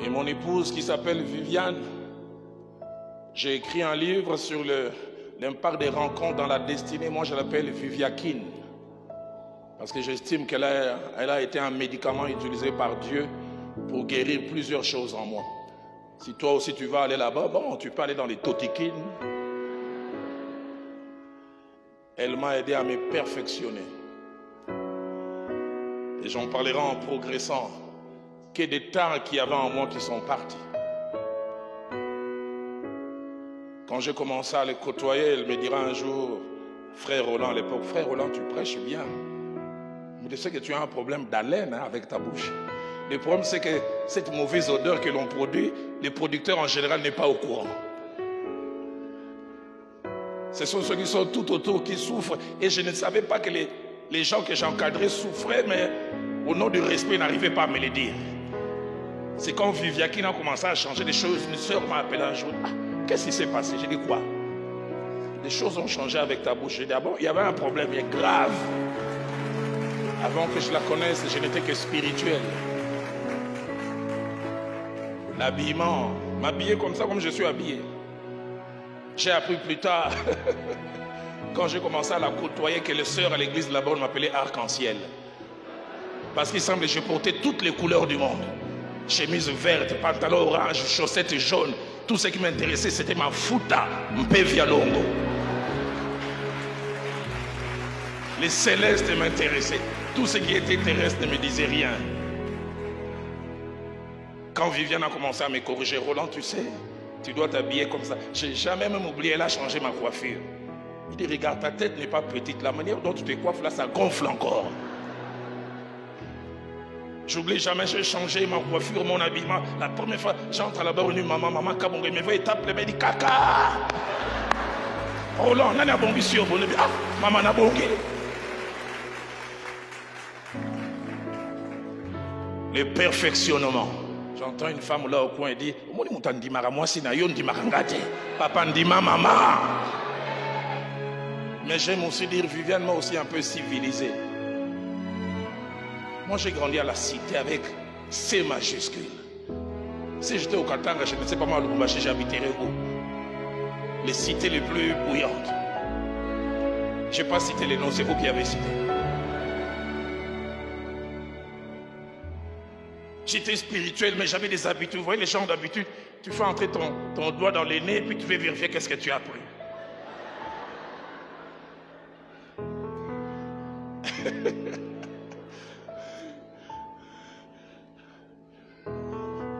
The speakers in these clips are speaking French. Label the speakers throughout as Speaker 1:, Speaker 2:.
Speaker 1: Et mon épouse qui s'appelle Viviane, j'ai écrit un livre sur l'impact des rencontres dans la destinée. Moi, je l'appelle Viviakine. Parce que j'estime qu'elle a été un médicament utilisé par Dieu pour guérir plusieurs choses en moi. Si toi aussi tu vas aller là-bas, bon, tu peux aller dans les totikines. Elle m'a aidé à me perfectionner. Et j'en parlerai en progressant. Que des tares qu'il y avait en moi qui sont partis. Quand j'ai commencé à les côtoyer, elle me dira un jour, frère Roland à l'époque, frère Roland, tu prêches bien. Mais je sais que tu as un problème d'haleine avec ta bouche. Le problème, c'est que cette mauvaise odeur que l'on produit, les producteurs en général n'est pas au courant. Ce sont ceux qui sont tout autour qui souffrent. Et je ne savais pas que les gens que j'encadrais souffraient, mais au nom du respect, ils n'arrivaient pas à me le dire. C'est quand Viviakine a commencé à changer des choses. Une soeur m'a appelé un jour. Ah, qu'est-ce qui s'est passé? J'ai dit quoi? Les choses ont changé avec ta bouche. J'ai dit, ah bon, il y avait un problème grave. Avant que je la connaisse, je n'étais que spirituel. L'habillement, m'habiller comme ça, comme je suis habillé. J'ai appris plus tard, quand j'ai commencé à la côtoyer, que les sœurs à l'église là-bas m'appelaient arc-en-ciel. Parce qu'il semble que je portais toutes les couleurs du monde. Chemise verte, pantalon orange, chaussettes jaunes. Tout ce qui m'intéressait, c'était ma futa, mpevia longo. Les célestes m'intéressaient. Tout ce qui était terrestre ne me disait rien. Quand Viviane a commencé à me corriger, Roland, tu sais, tu dois t'habiller comme ça. J'ai jamais même oublié, elle a changé ma coiffure. Il dit, regarde, ta tête n'est pas petite. La manière dont tu te coiffes là, ça gonfle encore. J'oublie jamais, j'ai changé ma coiffure, mon habillement. La première fois, j'entre là-bas, maman, Kabongé me voit, il tape, il me dit, caca. Roland, on a bongi sur vous. Ah, maman n'a bongi. Le perfectionnement. J'entends une femme là au coin et dit, papa ndima maman. Mais j'aime aussi dire, Viviane m'a aussi un peu civilisé. Moi j'ai grandi à la cité avec C majuscule. Si j'étais au Katanga, je ne sais pas moi, j'habiterais où? Les cités les plus bouillantes. Je n'ai pas cité les noms, c'est vous qui avez cité. J'étais spirituel, mais j'avais des habitudes. Vous voyez les gens d'habitude, tu fais entrer ton doigt dans les nez et puis tu veux vérifier qu'est-ce que tu as appris.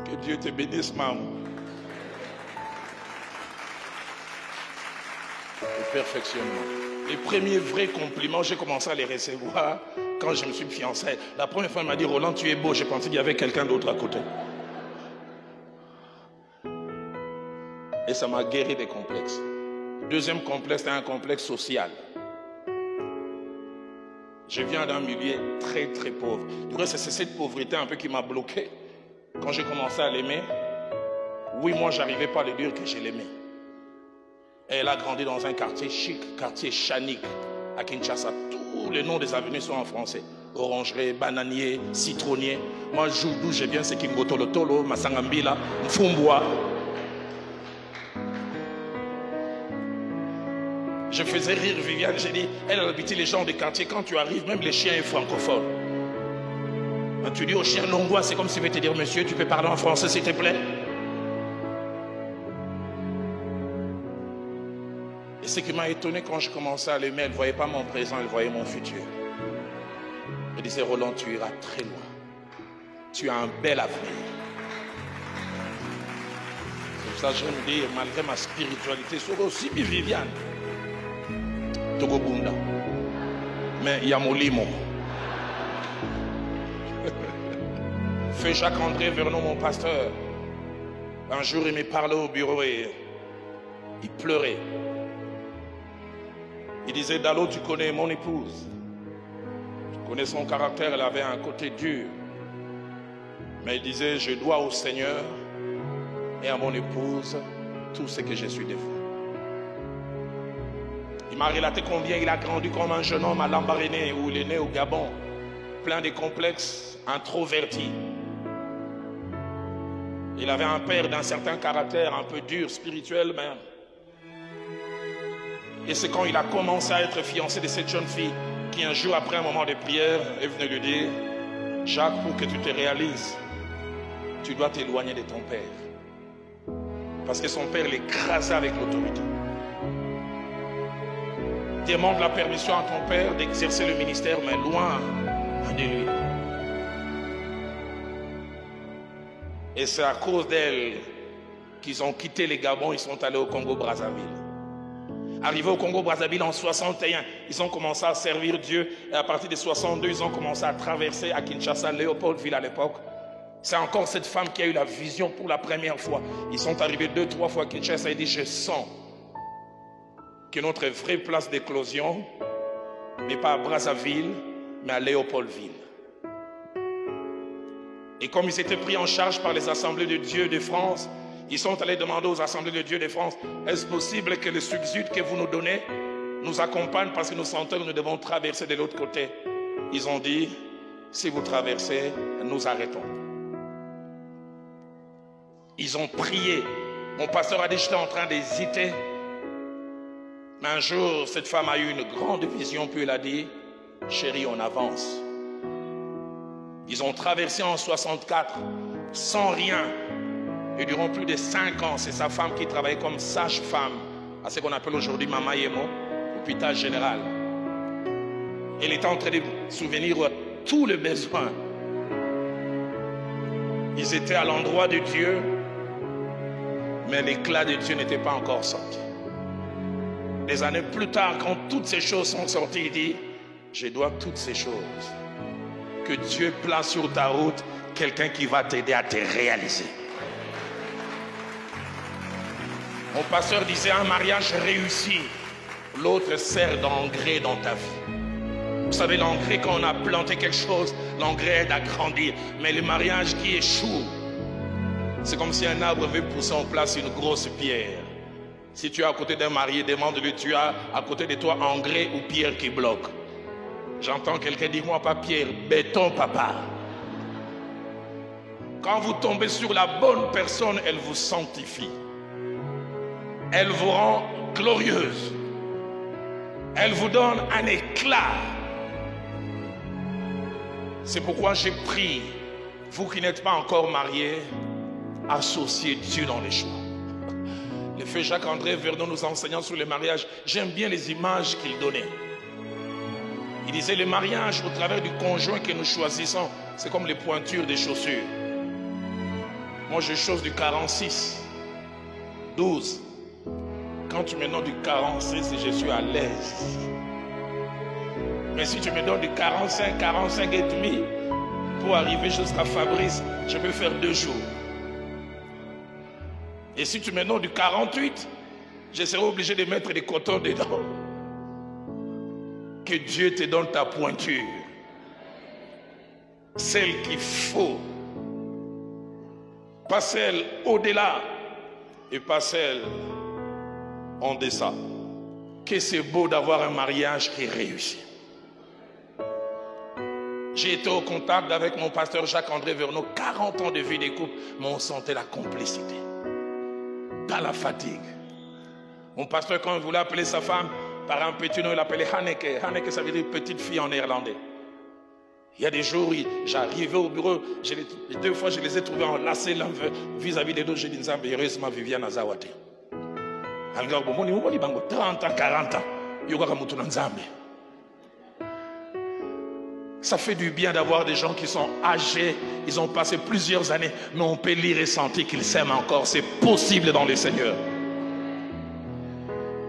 Speaker 1: Que Dieu te bénisse, maman. Le perfectionnement. Les premiers vrais compliments, j'ai commencé à les recevoir quand je me suis fiancé. La première fois, elle m'a dit, Roland, tu es beau. Je pensais qu'il y avait quelqu'un d'autre à côté. Et ça m'a guéri des complexes. Deuxième complexe, c'est un complexe social. Je viens d'un milieu très très pauvre. Du coup, c'est cette pauvreté un peu qui m'a bloqué. Quand j'ai commencé à l'aimer, oui, moi, je n'arrivais pas à lui dire que je l'aimais. Elle a grandi dans un quartier chic, quartier chanique, à Kinshasa. Tous les noms des avenues sont en français. Orangerie, bananier, citronnier. Moi, d'où je viens, c'est Kingotolotolo, Masangambila, Mfumbwa. Je faisais rire Viviane, j'ai dit, elle a habité les gens des quartiers. Quand tu arrives, même les chiens sont francophones. Quand tu dis au chien Longwa, c'est comme si je vais te dire, monsieur, tu peux parler en français, s'il te plaît? Et ce qui m'a étonné quand je commençais à l'aimer, elle ne voyait pas mon présent, elle voyait mon futur. Elle disait, Roland, tu iras très loin. Tu as un bel avenir. C'est pour ça que j'aime dire, malgré ma spiritualité, c'est aussi Viviane. Togobunda. Mais il y a mon limon. Feu Jacques-André Vernon, mon pasteur. Un jour, il me parlait au bureau et il pleurait. Il disait, Dalo, tu connais mon épouse. Tu connais son caractère, elle avait un côté dur. Mais il disait, je dois au Seigneur et à mon épouse tout ce que je suis de vous. Il m'a relaté combien il a grandi comme un jeune homme à Lambaréné, où il est né au Gabon, plein de complexes, introverti. Il avait un père d'un certain caractère, un peu dur, spirituel même. Et c'est quand il a commencé à être fiancé de cette jeune fille qui un jour après un moment de prière est venu lui dire: Jacques, pour que tu te réalises, tu dois t'éloigner de ton père. Parce que son père l'écrasait avec l'autorité. Demande la permission à ton père d'exercer le ministère, mais loin de lui. Et c'est à cause d'elle qu'ils ont quitté les Gabons, ils sont allés au Congo-Brazzaville. Arrivés au Congo-Brazzaville en 61, ils ont commencé à servir Dieu. Et à partir de 62, ils ont commencé à traverser à Kinshasa, Léopoldville à l'époque. C'est encore cette femme qui a eu la vision pour la première fois. Ils sont arrivés 2-3 fois à Kinshasa et dit: je sens que notre vraie place d'éclosion n'est pas à Brazzaville, mais à Léopoldville. Et comme ils étaient pris en charge par les assemblées de Dieu de France, ils sont allés demander aux assemblées de Dieu de France: est-ce possible que le subside que vous nous donnez nous accompagne parce que nous sentons que nous devons traverser de l'autre côté? Ils ont dit: si vous traversez, nous arrêtons. Ils ont prié. Mon pasteur a dit: j'étais en train d'hésiter. Mais un jour, cette femme a eu une grande vision, puis elle a dit: chérie, on avance. Ils ont traversé en 64 sans rien. Et durant plus de 5 ans, c'est sa femme qui travaillait comme sage-femme à ce qu'on appelle aujourd'hui Mama Yemo, hôpital général. Elle était en train de souvenir tous les besoins. Ils étaient à l'endroit de Dieu, mais l'éclat de Dieu n'était pas encore sorti. Des années plus tard, quand toutes ces choses sont sorties, il dit: je dois toutes ces choses. Que Dieu place sur ta route quelqu'un qui va t'aider à te réaliser. Mon pasteur disait: un mariage réussi, l'autre sert d'engrais dans ta vie. Vous savez, l'engrais, quand on a planté quelque chose, l'engrais aide à grandir. Mais le mariage qui échoue, c'est comme si un arbre veut pousser en place une grosse pierre. Si tu es à côté d'un marié, demande-lui: tu as à côté de toi engrais ou pierre qui bloque? J'entends quelqu'un dire: moi pas pierre, béton papa. Quand vous tombez sur la bonne personne, elle vous sanctifie. Elle vous rend glorieuse. Elle vous donne un éclat. C'est pourquoi j'ai pris, vous qui n'êtes pas encore mariés, associez Dieu dans les choix. Le feu Jacques-André Vernon nous enseignant sur le mariage, j'aime bien les images qu'il donnait. Il disait: le mariage au travers du conjoint que nous choisissons, c'est comme les pointures des chaussures. Moi je chausse du 46, 12. Quand tu me donnes du 46, je suis à l'aise. Mais si tu me donnes du 45, 45 et demi, pour arriver jusqu'à Fabrice, je peux faire 2 jours. Et si tu me donnes du 48, je serai obligé de mettre des cotons dedans. Que Dieu te donne ta pointure, celle qu'il faut, pas celle au-delà et pas celle en deçà. Que c'est beau d'avoir un mariage qui réussit. J'ai été au contact avec mon pasteur Jacques-André Vernon, 40 ans de vie de couple, mais on sentait la complicité, pas la fatigue. Mon pasteur, quand il voulait appeler sa femme par un petit nom, il l'appelait Hanneke. Hanneke, ça veut dire petite fille en néerlandais. Il y a des jours, j'arrivais au bureau, 2 fois je les ai trouvés enlacés l'un vis-à-vis des deux. J'ai dit: Nzambe, heureusement Viviane Azawate. 30 ans, 40 ans. Ça fait du bien d'avoir des gens qui sont âgés, ils ont passé plusieurs années, mais on peut lire et sentir qu'ils s'aiment encore. C'est possible dans le Seigneur.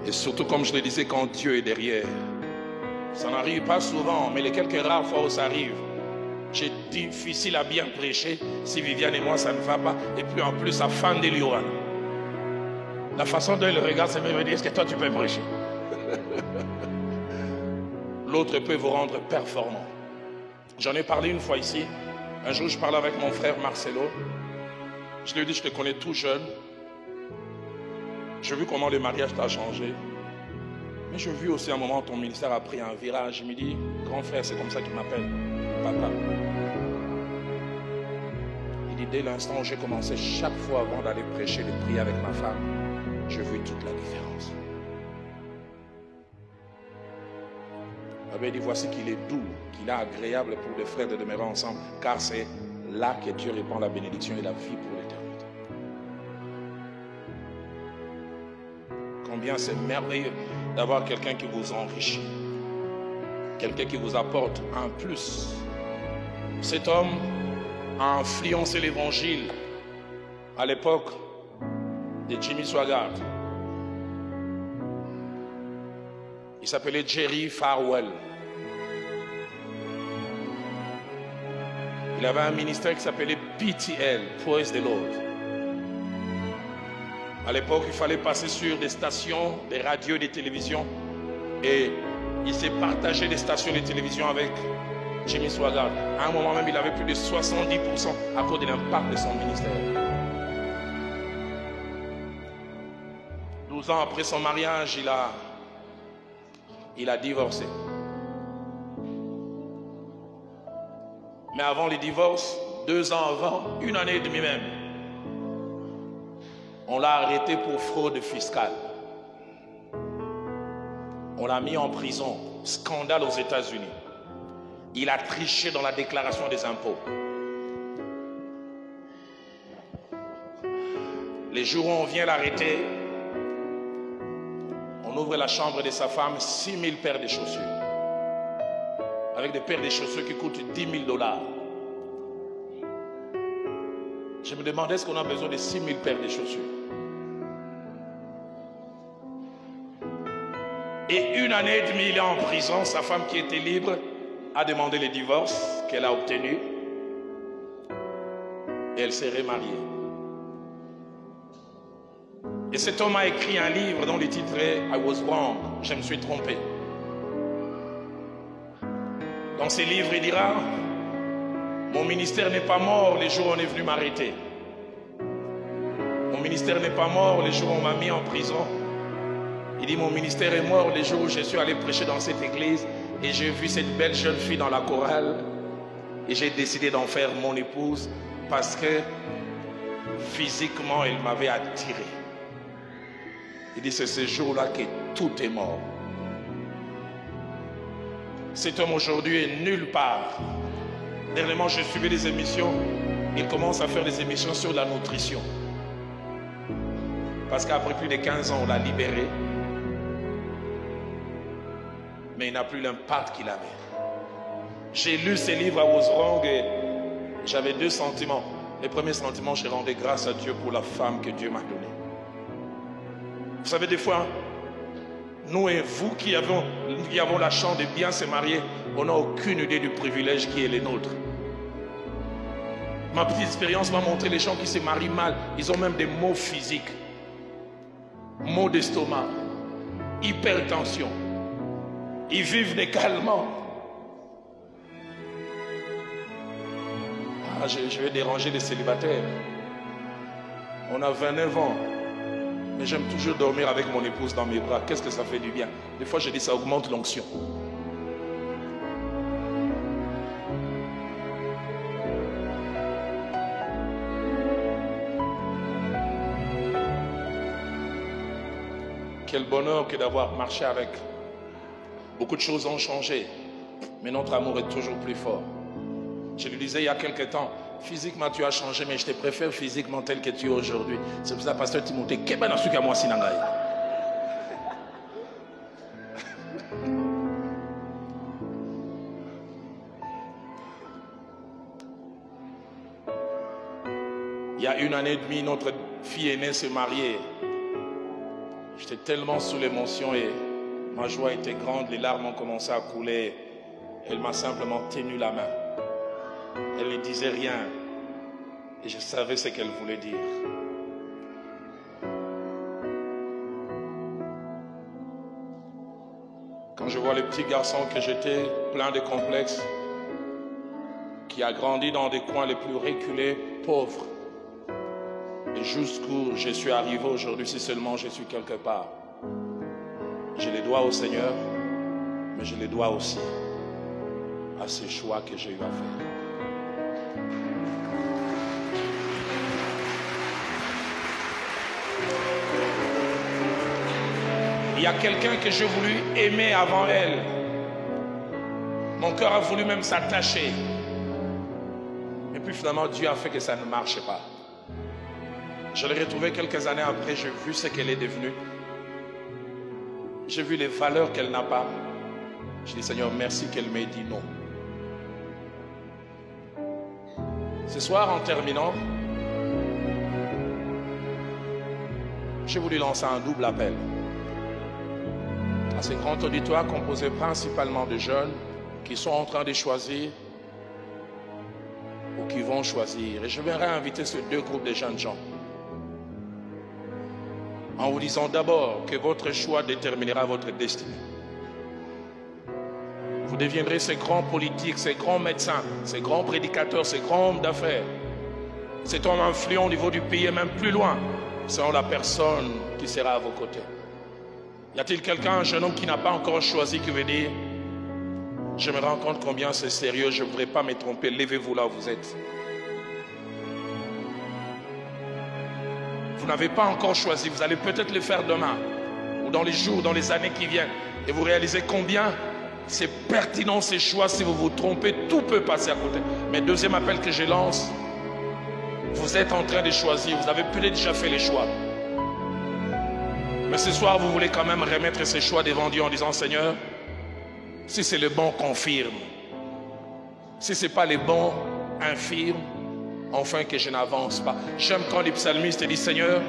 Speaker 1: Et surtout, comme je le disais, quand Dieu est derrière. Ça n'arrive pas souvent, mais les quelques rares fois où ça arrive, c'est difficile à bien prêcher si Viviane et moi ça ne va pas. Et puis en plus, sa femme de Lyon. La façon dont elle regarde, ça me dit: est-ce que toi tu peux prêcher? L'autre peut vous rendre performant. J'en ai parlé une fois ici. Un jour, je parlais avec mon frère Marcelo. Je lui ai dit: je te connais tout jeune. J'ai vu comment le mariage t'a changé. Mais j'ai vu aussi un moment ton ministère a pris un virage. Je me dis: grand frère, c'est comme ça qu'il m'appelle, papa. Il dit, dès l'instant où j'ai commencé, chaque fois avant d'aller prêcher, de prier avec ma femme, j'ai vu toute la différence. Il avait dit, voici qu'il est doux, qu'il est agréable pour les frères de demeurer ensemble, car c'est là que Dieu répand la bénédiction et la vie pour l'éternité. Combien c'est merveilleux d'avoir quelqu'un qui vous enrichit, quelqu'un qui vous apporte un plus. Cet homme a influencé l'évangile à l'époque de Jimmy Swaggart. Il s'appelait Jerry Falwell. Il avait un ministère qui s'appelait PTL, Praise the Lord. À l'époque, il fallait passer sur des stations, des radios, des télévisions. Et il s'est partagé des stations de télévision avec Jimmy Swaggart. À un moment même, il avait plus de 70% à cause de l'impact de son ministère. 12 ans après son mariage, il a divorcé. Mais avant le divorce, 2 ans avant, 1 année et demie même, on l'a arrêté pour fraude fiscale. On l'a mis en prison. Scandale aux États-Unis. Il a triché dans la déclaration des impôts. Les jours où on vient l'arrêter, on ouvre la chambre de sa femme, 6 000 paires de chaussures. Avec des paires de chaussures qui coûtent $10 000. Je me demandais, est-ce qu'on a besoin de 6 000 paires de chaussures? Et 1 année et demie, il est en prison. Sa femme qui était libre a demandé le divorce qu'elle a obtenu. Et elle s'est remariée. Et cet homme a écrit un livre dont le titre est I Was Wrong, je me suis trompé. Dans ce livre, il dira, mon ministère n'est pas mort les jours où on est venu m'arrêter. Mon ministère n'est pas mort les jours où on m'a mis en prison. Il dit, mon ministère est mort les jours où je suis allé prêcher dans cette église et j'ai vu cette belle jeune fille dans la chorale et j'ai décidé d'en faire mon épouse parce que physiquement, elle m'avait attiré. Il dit, c'est ce jour-là que tout est mort. Cet homme aujourd'hui est nulle part. Dernièrement, je suivais des émissions. Il commence à faire des émissions sur la nutrition. Parce qu'après plus de 15 ans, on l'a libéré. Mais il n'a plus l'impact qu'il avait. J'ai lu ces livres à Was Wrong et j'avais 2 sentiments. Les premiers sentiments, je rendais grâce à Dieu pour la femme que Dieu m'a donnée. Vous savez, des fois, nous et vous qui avons la chance de bien se marier, on n'a aucune idée du privilège qui est le nôtre. Ma petite expérience m'a montré les gens qui se marient mal, ils ont même des maux physiques, maux d'estomac, hypertension. Ils vivent décalement. Ah, je vais déranger les célibataires. On a 29 ans. Mais j'aime toujours dormir avec mon épouse dans mes bras. Qu'est-ce que ça fait du bien? Des fois, je dis ça augmente l'onction. Quel bonheur que d'avoir marché avec. Beaucoup de choses ont changé, mais notre amour est toujours plus fort. Je lui disais il y a quelque temps, physiquement tu as changé, mais je te préfère physiquement tel que tu es aujourd'hui. C'est pour ça, pasteur Timothée, qu'est-ce que tu as moi sinangaï? Il y a 1 année et demie, notre fille aînée s'est mariée. J'étais tellement sous l'émotion et ma joie était grande, les larmes ont commencé à couler. Elle m'a simplement tenu la main. Elle ne disait rien. Et je savais ce qu'elle voulait dire. Quand je vois le petit garçon que j'étais, plein de complexes, qui a grandi dans des coins les plus reculés, pauvres, et jusqu'où je suis arrivé aujourd'hui, si seulement je suis quelque part. Je les dois au Seigneur, mais je les dois aussi à ces choix que j'ai eu à faire. Il y a quelqu'un que j'ai voulu aimer avant elle. Mon cœur a voulu même s'attacher. Et puis finalement, Dieu a fait que ça ne marchait pas. Je l'ai retrouvée quelques années après, j'ai vu ce qu'elle est devenue. J'ai vu les valeurs qu'elle n'a pas. Je dis, Seigneur, merci qu'elle m'ait dit non. Ce soir, en terminant, j'ai voulu lancer un double appel à ce grand auditoire composé principalement de jeunes qui sont en train de choisir ou qui vont choisir. Et je vais réinviter ces deux groupes de jeunes gens en vous disant d'abord que votre choix déterminera votre destinée. Vous deviendrez ces grands politiques, ces grands médecins, ces grands prédicateurs, ces grands hommes d'affaires, cet homme influent au niveau du pays et même plus loin, selon la personne qui sera à vos côtés. Y a-t-il quelqu'un, un jeune homme qui n'a pas encore choisi, qui veut dire, je me rends compte combien c'est sérieux, je ne voudrais pas me tromper, levez-vous là où vous êtes. Vous n'avez pas encore choisi, vous allez peut-être le faire demain, ou dans les jours, dans les années qui viennent, et vous réalisez combien c'est pertinent ces choix. Si vous vous trompez, tout peut passer à côté. Mais deuxième appel que je lance, vous êtes en train de choisir, vous avez peut-être déjà fait les choix. Mais ce soir, vous voulez quand même remettre ces choix devant Dieu en disant, Seigneur, si c'est le bon, confirme. Si ce n'est pas le bon, infirme, enfin que je n'avance pas. J'aime quand les psalmistes disent, Seigneur,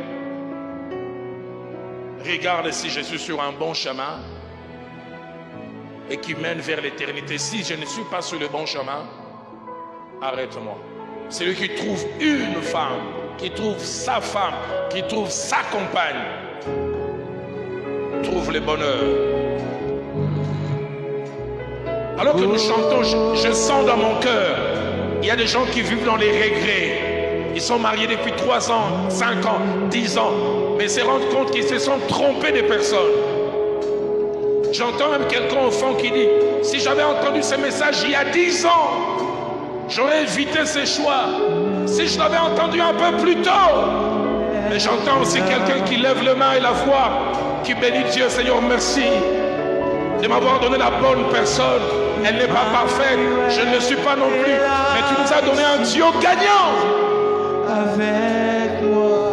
Speaker 1: regarde si je suis sur un bon chemin et qui mène vers l'éternité. Si je ne suis pas sur le bon chemin, arrête-moi. Celui qui trouve une femme, qui trouve sa femme, qui trouve sa compagne, trouve le bonheur. Alors que nous chantons, je sens dans mon cœur, il y a des gens qui vivent dans les regrets. Ils sont mariés depuis 3 ans, 5 ans, 10 ans, mais se rendent compte qu'ils se sont trompés de personnes. J'entends même quelqu'un au fond qui dit, si j'avais entendu ce message il y a 10 ans, j'aurais évité ces choix. Si je l'avais entendu un peu plus tôt. Mais j'entends aussi quelqu'un qui lève le main et la voix, qui bénit Dieu. Seigneur, merci de m'avoir donné la bonne personne. Elle n'est pas parfaite, je ne le suis pas non plus. Mais tu nous as donné un Dieu gagnant.
Speaker 2: Avec moi.